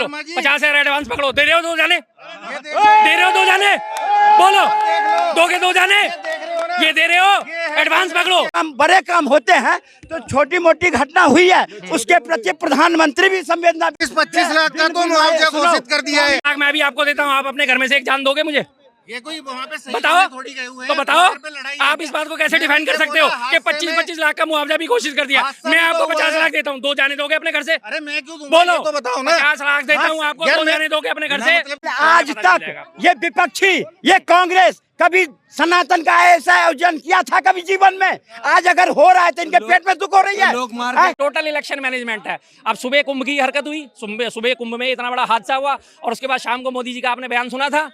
लो, 50,000 advance पकड़ो। दे रहे हो 2 जाने, दे रहे हो 2 जाने, बोलो दोगे 2 जाने, ये दे रहे हो एडवांस पकड़ो। काम बड़े काम होते हैं तो छोटी मोटी घटना हुई है उसके प्रति प्रधानमंत्री भी संवेदना। 25 लाख का तो मुआवजा घोषित कर दिया है। मैं भी आपको देता हूँ, आप अपने घर में से एक जान दोगे मुझे? ये कोई वहाँ पे सही बताओ थोड़ी गए हुए तो हैं, बताओ, वहाँ पे लड़ाई आप इस बात को कैसे डिफाइन कर सकते हो कि 25-25 लाख का मुआवजा भी घोषित कर दिया? मैं आपको 50 लाख देता हूँ, 2 जाने दोगे अपने घर से? अरे मैं क्यों दूंगा? बोलो, ये तो बताओ ना। 50 लाख देता हूँ आपको, 2 जाने दोगे अपने घर से? आज तक ये विपक्षी, ये कांग्रेस कभी सनातन का ऐसा आयोजन किया था कभी जीवन में? आज अगर हो रहा है तो इनके पेट में दुख हो रही है। टोटल इलेक्शन मैनेजमेंट है। अब सुबह कुंभ की हरकत हुई, सुबह कुंभ में इतना बड़ा हादसा हुआ और उसके बाद शाम को मोदी जी का आपने बयान सुना था?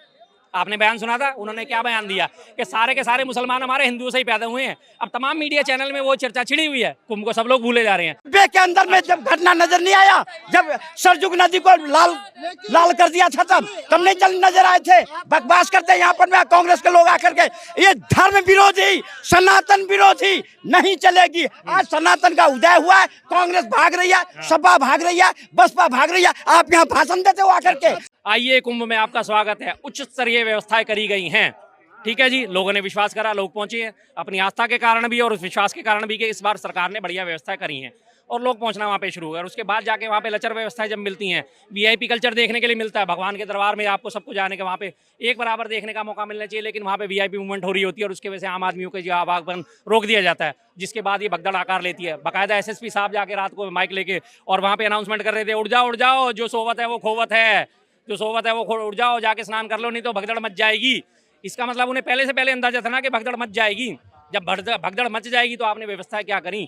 आपने बयान सुना था? उन्होंने क्या बयान दिया कि सारे के सारे मुसलमान हमारे हिंदुओं से ही पैदा हुए हैं। अब तमाम मीडिया चैनल में वो चर्चा छिड़ी हुई है, कुंभ को सब लोग भूले जा रहे हैं। बे के अंदर में जब घटना नजर नहीं आया, जब सरजुग नदी को लाल कर दिया था तब नहीं चल नजर आए थे। बकवास करते हैं यहाँ पर में कांग्रेस के लोग आकर के। ये धर्म विरोधी, सनातन विरोधी नहीं चलेगी। आज सनातन का उदय हुआ है, कांग्रेस भाग रही है, सपा भाग रही है, बसपा भाग रही है। आप यहाँ भाषण देते हो आकर के। आइए, कुंभ में आपका स्वागत है। उच्च स्तरीय व्यवस्थाएं करी गई हैं, ठीक है जी। लोगों ने विश्वास करा, लोग पहुंचे हैं अपनी आस्था के कारण भी और उस विश्वास के कारण भी कि इस बार सरकार ने बढ़िया व्यवस्थाएं करी हैं और लोग पहुंचना वहाँ पे शुरू हो गए। और उसके बाद जाके वहाँ पे लचर व्यवस्थाएं जब मिलती हैं, वीआईपी कल्चर देखने के लिए मिलता है। भगवान के दरबार में आपको सब कुछ जाने के वहाँ पे एक बराबर देखने का मौका मिलना चाहिए, लेकिन वहाँ पे वीआईपी मूवमेंट हो रही होती है और उसके वजह से आम आदमियों के जो आवागमन रोक दिया जाता है, जिसके बाद ये भगदड़ आकार लेती है। बाकायदा एसएसपी साहब जाके रात को माइक लेके और वहाँ पे अनाउंसमेंट कर रहे थे, उठ जाओ, जो सोवत है वो खोवत है, जो सोवत है वो उठ जाओ, जाके स्नान कर लो, नहीं तो भगदड़ मच जाएगी। इसका मतलब उन्हें पहले से पहले अंदाजा था ना कि भगदड़ मच जाएगी। जब भगदड़ मच जाएगी तो आपने व्यवस्था क्या करी?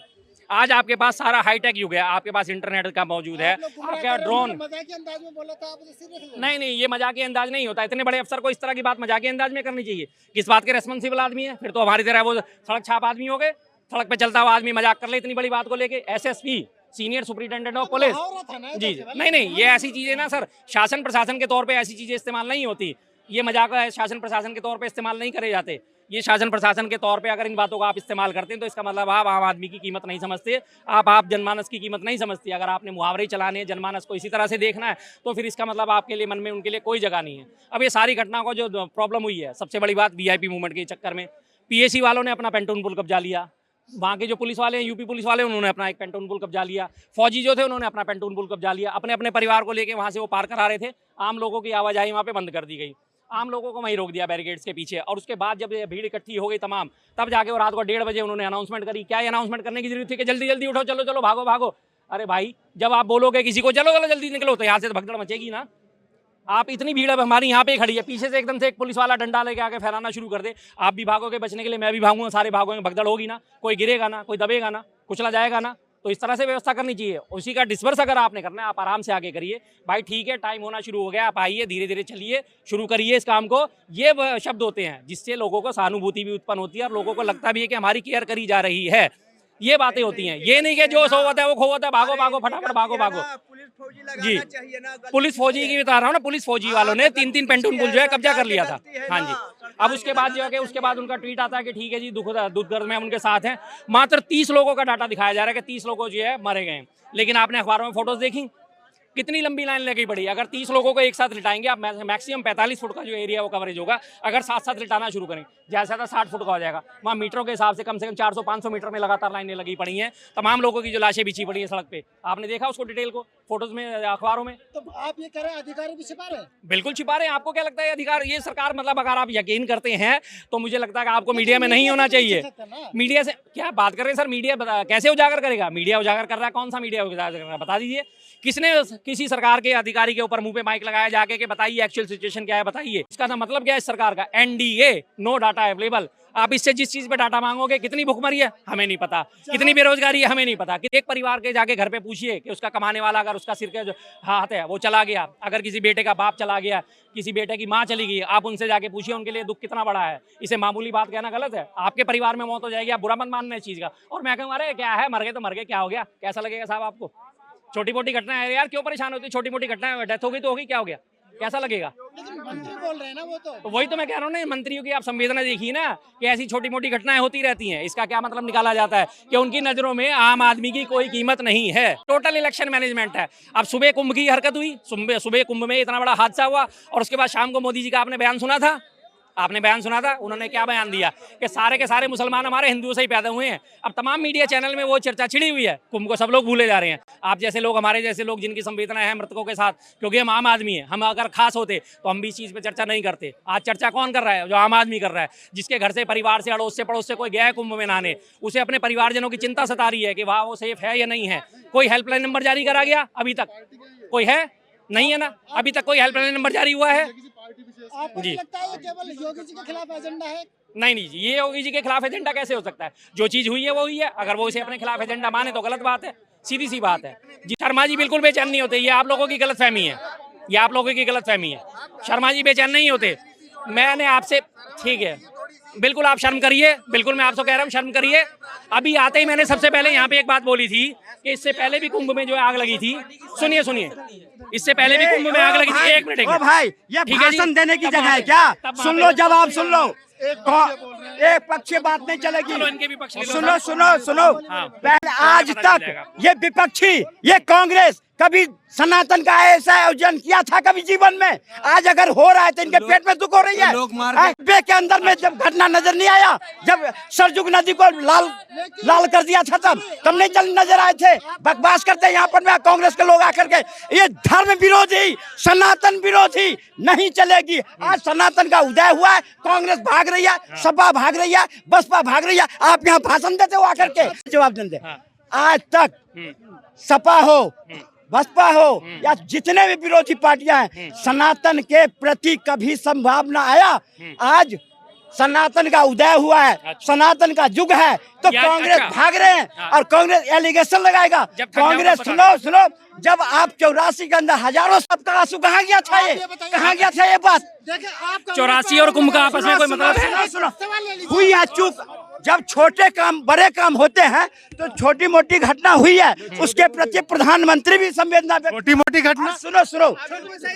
आज आपके पास सारा हाईटेक युग है, आपके पास इंटरनेट का मौजूद है, आपके ड्रोन। नहीं, ये मजाकी अंदाज नहीं होता। इतने बड़े अफसर को इस तरह की बात मजाकी अंदाज में करनी चाहिए। किस बात के रेस्पॉन्सिबल आदमी है? फिर तो हमारी तरह वो सड़क छाप आदमी हो गए, सड़क पे चलता हुआ आदमी मजाक कर ले इतनी बड़ी बात को लेके। SSP, senior superintendent of police, जी नहीं, ये ऐसी चीजें ना सर, शासन प्रशासन के तौर पे ऐसी चीजें इस्तेमाल नहीं होती। ये मजाक शासन प्रशासन के तौर पे इस्तेमाल नहीं करे जाते। ये शासन प्रशासन के तौर पे अगर इन बातों को आप इस्तेमाल करते हैं तो इसका मतलब आप आम आदमी की कीमत नहीं समझते, आप जनमानस की कीमत नहीं समझती। अगर आपने मुहावरे चलाने हैं, जनमानस को इसी तरह से देखना है, तो फिर इसका मतलब आपके लिए मन में उनके लिए कोई जगह नहीं है। अब ये सारी घटनाओं को जो प्रॉब्लम हुई है, सबसे बड़ी बात वीआईपी मूवमेंट के चक्कर में पीएसी वालों ने अपना पेंटून पुल कब्जा लिया। वहाँ के जो पुलिस वाले हैं, यूपी पुलिस वाले, उन्होंने अपना एक पेंटून पुल कब्जा लिया। फौजी जो थे उन्होंने अपना पेंटून पुल कब्जा लिया। अपने अपने परिवार को लेके वहाँ से वो पार करा रहे थे। आम लोगों की आवाजाही वहाँ पे बंद कर दी गई, आम लोगों को वहीं रोक दिया बैरिकेड्स के पीछे। और उसके बाद जब भीड़ इकट्ठी हो गई तमाम, तब जाके वो रात को 1:30 बजे उन्होंने अनाउंसमेंट करी। क्या अनाउंसमेंट करने की जरूरत थी कि जल्दी जल्दी उठो, चलो चलो, भागो भागो? अरे भाई, जब आप बोलोगे किसी को चलो चलो जल्दी निकलो, तो यहाँ से भगदड़ मचेगी ना। आप इतनी भीड़ अब हमारी यहाँ पे खड़ी है, पीछे से एकदम से एक पुलिस वाला डंडा लेके आके फहराना शुरू कर दे, आप भी भागोगे बचने के लिए, मैं भी भागूंगा, सारे भागोगे, भगदड़ होगी ना। कोई गिरेगा ना, कोई दबेगा ना, कुचला जाएगा ना। तो इस तरह से व्यवस्था करनी चाहिए। उसी का डिस्पर्स अगर आपने करना है, आप आराम से आगे करिए भाई, ठीक है, टाइम होना शुरू हो गया, आप आइए, धीरे धीरे चलिए, शुरू करिए इस काम को। ये शब्द होते हैं जिससे लोगों को सहानुभूति भी उत्पन्न होती है और लोगों को लगता भी है कि हमारी केयर करी जा रही है। ये बातें होती हैं, ये नहीं कि जो सोवत है वो खोवत है, भागो भागो फटाफट भागो भागो। जी, पुलिस फौजी की बता रहा हूँ ना, पुलिस फौजी वालों ने 3-3 पेंटून पुल जो है कब्जा कर लिया था। हाँ जी, अब उसके बाद जो है कि उसके बाद उनका ट्वीट आता है कि ठीक है जी, दुख में हम उनके साथ हैं। मात्र 30 लोगों का डाटा दिखाया जा रहा है कि 30 लोगों जो है मरे गए। लेकिन आपने अखबारों में फोटोज देखी, कितनी लंबी लाइन लगी पड़ी। अगर 30 लोगों को एक साथ लिटाएंगे आप, मैक्सिमम 45 फुट का जो एरिया वो कवरेज होगा। अगर साथ लिटाना शुरू करें, ज़्यादा से ज़्यादा 60 फुट का हो जाएगा। वहाँ मीटरों के हिसाब से कम 400-500 मीटर में लगातार लाइनें लगी पड़ी हैं। तमाम लोगों की जो लाशें बिछी पड़ी हैं सड़क पे, आपने देखा उसको डिटेल को, फोटोज में, अखबारों में। तो आप ये कह रहे हैं अधिकारी भी छिपा रहे हैं? बिल्कुल छिपा रहे हैं। आपको क्या लगता है अधिकार, ये सरकार, मतलब अगर आप यकीन करते हैं तो मुझे लगता है कि आपको मीडिया में नहीं होना चाहिए। मीडिया से क्या बात कर रहे हैं सर? मीडिया कैसे उजागर करेगा? मीडिया उजागर कर रहा है, कौन सा मीडिया उजागर कर रहा है? बता दीजिए, किसने किसी सरकार के अधिकारी के ऊपर मुंह पे माइक लगाया जाके कि बताइए एक्चुअल सिचुएशन क्या है, बताइए। इसका मतलब क्या है सरकार का? NDA, no data available. आप इससे जिस चीज पे डाटा मांगोगे, कितनी भुखमरी है हमें नहीं पता, कितनी बेरोजगारी है हमें नहीं पता। एक परिवार के जाके घर पे पूछिए कि उसका कमाने वाला, अगर उसका सिर का जो हाथ है वो चला गया, अगर किसी बेटे का बाप चला गया, किसी बेटे की माँ चली गई, आप उनसे जाके पूछिए उनके लिए दुख कितना बड़ा है। इसे मामूली बात कहना गलत है। आपके परिवार में मौत हो जाएगी, आप बुरा मत मानना इस चीज का। और मैं कहूँ अरे क्या है, मर गए तो मर गए, क्या हो गया, कैसा लगेगा साहब आपको? छोटी मोटी घटना है यार, क्यों परेशान होती है? छोटी मोटी घटना है, डेथ हो गई तो होगी, क्या हो गया? कैसा लगेगा? मंत्री बोल रहे हैं ना वो तो। वही तो मैं कह रहा हूँ ना, मंत्रियों की आप संवेदना देखिए ना कि ऐसी छोटी मोटी घटनाएं होती रहती हैं। इसका क्या मतलब निकाला जाता है कि उनकी नजरों में आम आदमी की कोई कीमत नहीं है। टोटल इलेक्शन मैनेजमेंट है। अब सुबह कुंभ की हरकत हुई, सुबह कुंभ में इतना बड़ा हादसा हुआ और उसके बाद शाम को मोदी जी का आपने बयान सुना था? आपने बयान सुना था? उन्होंने क्या बयान दिया कि सारे के सारे मुसलमान हमारे हिंदुओं से ही पैदा हुए हैं। अब तमाम मीडिया चैनल में वो चर्चा छिड़ी हुई है, कुंभ को सब लोग भूले जा रहे हैं। आप जैसे लोग, हमारे जैसे लोग जिनकी संवेदना है मृतकों के साथ, क्योंकि हम आम आदमी हैं, हम अगर खास होते तो हम भी इस चीज़ पे चर्चा नहीं करते। आज चर्चा कौन कर रहा है? जो आम आदमी कर रहा है, जिसके घर से, परिवार से, अड़ोस से, पड़ोस से कोई गया है कुंभ में नहाने, उसे अपने परिवारजनों की चिंता सता रही है कि वहाँ वो सेफ है या नहीं है। कोई हेल्पलाइन नंबर जारी करा गया? अभी तक कोई है? नहीं है ना, अभी तक कोई हेल्पलाइन नंबर जारी हुआ है? आपको जी। नहीं लगता है ये केवल योगी जी के खिलाफ एजेंडा है? नहीं जी, ये योगी जी के खिलाफ एजेंडा कैसे हो सकता है? जो चीज हुई है वो हुई है। अगर वो इसे अपने खिलाफ एजेंडा माने तो गलत बात है, सीधी सी बात है। जी, शर्मा जी बिल्कुल बेचैन नहीं होते, ये आप लोगों की गलतफहमी है। ये आप लोगों की गलतफहमी है। शर्मा जी बेचैन नहीं होते। मैंने आपसे, ठीक है, बिल्कुल आप शर्म करिए, बिल्कुल मैं आपसे कह रहा हूँ शर्म करिए। अभी आते ही मैंने सबसे पहले यहाँ पे एक बात बोली थी कि इससे पहले भी कुंभ में जो आग लगी थी, सुनिए सुनिए, इससे पहले भी कुंभ में आग लगी थी। एक मिनट, ओ भाई, ये ठीक है जी, भाषण देने की तब जगह है वहाँ पे- क्या? तब वहाँ सुन पे- लो, जवाब सुन लो। एक पक्षीय बात नहीं चलेगी। चलो इनके भी पक्ष ले लो। सुनो सुनो सुनो, हाँ। पहले आज पता चल तक जाएगा। ये विपक्षी, ये कांग्रेस कभी सनातन का ऐसा आयोजन किया था कभी जीवन में? आज अगर हो रहा है तो इनके पेट में दुख हो रही है। लोग मार डिब्बे के अंदर में जब घटना नजर नहीं आया, जब सरजुग नदी को लाल कर दिया था, तब नहीं चल नजर आए थे? बकवास करते हैं यहाँ पर में कांग्रेस के लोग आकर के। ये धर्म विरोधी, सनातन विरोधी नहीं चलेगी। आज सनातन का उदय हुआ है, कांग्रेस भाग रही है, सपा भाग रही है, बसपा भाग रही है। आप यहाँ भाषण देते हो आकर के, जवाब देते। आज तक सपा हो, बसपा हो या जितने भी विरोधी पार्टियां हैं, सनातन के प्रति कभी संभावना आया? आज सनातन का उदय हुआ है, सनातन का युग है, तो या- कांग्रेस अच्छा। भाग रहे हैं और कांग्रेस एलिगेशन लगाएगा। जब तक कांग्रेस, जब तक सुनो सुनो, जब आप 84 के अंदर हजारों सबका आंसू कहाँ गया था? ये कहाँ गया था ये बात? देखिए आप 84 और कुंभ का आपस में कोई मतलब है? सुनो, सुनो, सवाल ले लीजिए। हुई है चूक। जब छोटे काम बड़े काम होते हैं तो छोटी मोटी घटना हुई है, उसके प्रति प्रधानमंत्री भी संवेदना व्यक्त। छोटी मोटी घटना। सुनो सुनो,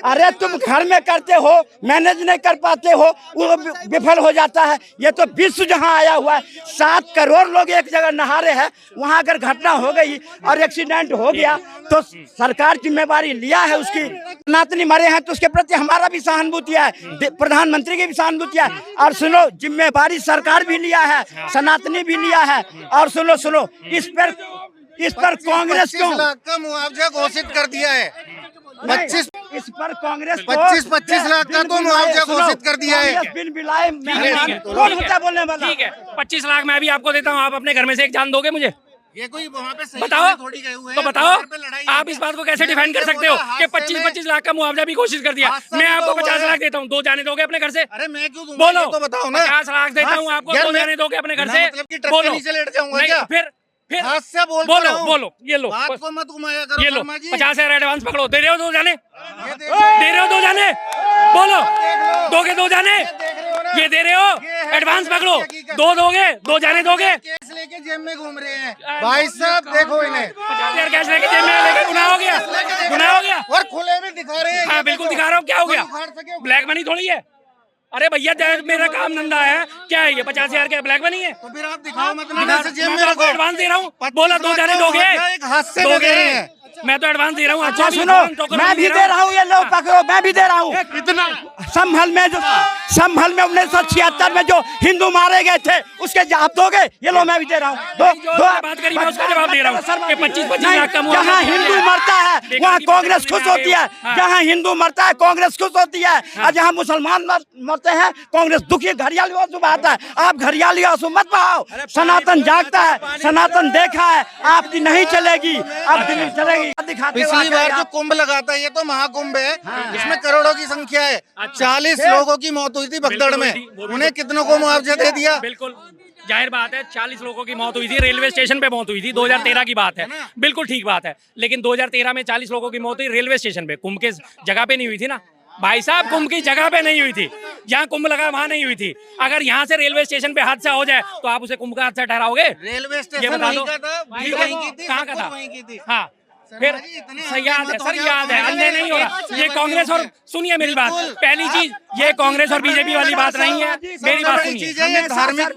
अरे तुम घर में करते हो, मैनेज नहीं कर पाते हो, वो विफल हो जाता है। ये तो विश्व जहां आया हुआ है, 7 करोड़ लोग एक जगह नहा रहे हैं, वहां अगर घटना हो गई और एक्सीडेंट हो गया तो सरकार जिम्मेवारी लिया है उसकी। सनातनी मरे हैं तो उसके प्रति हमारा भी सहानुभूति है, प्रधानमंत्री की भी सहानुभूति है। और सुनो, जिम्मेवारी सरकार भी लिया है, सनातनी भी लिया है। और सुनो सुनो, इस पर कांग्रेस 25 क्यों? लाख का मुआवजा घोषित कर दिया है। 25 इस पर कांग्रेस को 25 लाख का तो मुआवजा घोषित कर दिया है। कांग्रेस बिन बिलाए मेहमान ठीक है, कौन ठीक होता है बोलने वाला? ठीक है, 25 लाख मैं भी आपको देता हूँ, आप अपने घर में से एक जान दोगे मुझे? ये कोई वहाँ पे सही बताओ, करने थोड़ी गए हुए तो हैं, बताओ, बाहर पे लड़ाई आप है। इस बात को कैसे मैंने डिफेंड कर तो सकते हो बोला, कि 25-25 लाख का मुआवजा भी घोषित कर दिया? हादसा मैं भी आपको तो हुआ 50 है। लाख देता हूँ, 2 जाने दोगे अपने घर से? अरे मैं क्यों दूंगा? बोलो, ये तो बताओ ना। 50 लाख देता हूँ आपको, यार 2 मैं- जाने दोगे अपने घर ना से? मतलब कि ट्रक के नीचे लेट जाऊंगा नहीं, क्या? फिर हाथ से बोल बोलो रहा हूँ। बोलो, ये लो, बात को मत घुमाया करो ये लो, शर्मा जी। 50,000 एडवांस पकड़ो। दे रहे हो 2 जाने? ये देख दे रहे हो 2 जाने? बोलो, दोगे 2 जाने? देख रहे हो ना? ये दे रहे हो? ये है एडवांस हकीकत। पकड़ो, 2 दोगे, 2 जाने दोगे? केस लेके जेब में घूम रहे हैं भाई साहब, देखो इन्हें। 50,000 कैश लेके जेब में लेके गुनाह हो गया, गुनाह हो गया। और खुले में दिखा रहे हैं। हाँ ये बिल्कुल देखो। दिखा रहा हूँ, क्या हो गया? कोई उखाड़ सके? ब्लैक मनी थोड़ी है। अरे भैया मेरा काम धंधा है, क्या है ये 50,000 क्या ब्लैक मनी है? तो फिर आप दिखाओ मत ना, दिखा- ऐसे जेब मैं में तो आपको रखो। एडवांस दे रहा हूँ, 25 बोला 2 जाने लाख का दोगे? मुआवजा एक हाथ से दे दे रहे हैं। मैं तो एडवांस दे रहा हूँ। अच्छा सुनो, मैं भी दे रहा हूँ, ये लो पकड़ो, मैं भी दे रहा हूँ। कितना? संभल में 1976 में जो हिंदू मारे गए थे उसके जवाब दोगे? ये लो मैं भी दे रहा हूँ। बात करी मैं उसका जवाब दे रहा हूँ कि 25-25 लाख का मुआवजा जहाँ दिया हिंदू है। मरता है वहाँ बेकार की कांग्रेस बातें खुश करने होती है, में आ गए हो। जहाँ हिंदू मरता है कांग्रेस खुश होती है, और जहाँ मुसलमान मरते हैं कांग्रेस दुखी घड़ियाली आंसू बहाता है। आप घड़ियाली आंसू मत बहाओ, सनातन जागता है, सनातन देखा है, आपकी नहीं चलेगी, आपकी नहीं चलेगी। दिखाते हो पिछली आके बार जो आप। कुंभ लगाता है, ये तो महाकुंभ है, इसमें करोड़ों की संख्या है। 40 लोगों की मौत हुई थी भगदड़ में, उन्हें कितनों को मुआवजा दे दिया? बिल्कुल जाहिर बात है, 40 लोगों की मौत हुई थी, रेलवे स्टेशन पे मौत हुई थी, 2013 की बात है, बिल्कुल ठीक बात है। लेकिन 2013 में 40 लोगों की मौत हुई रेलवे स्टेशन पे, कुंभ के जगह पे नहीं हुई थी ना भाई साहब, कुंभ की जगह पे नहीं हुई थी, जहाँ कुंभ लगा वहाँ नहीं हुई थी। अगर यहाँ से रेलवे स्टेशन पे हादसा हो जाए तो आप उसे कुंभ का हादसा ठहराओगे? रेलवे ये स्टेशन बता वहीं दो, का था, भीड़ ठीक है, वहीं की थी, कहाँ सब का कुछ था? वहीं की थी। हाँ फिर सर याद है, सर याद है, अन्य नहीं हो रहा ये कांग्रेस। और सुनिए मेरी बात, पहली चीज ये कांग्रेस और बीजेपी वाली बात नहीं है, मेरी बात बड़ी सुनिए। चीज है ये धार्मिक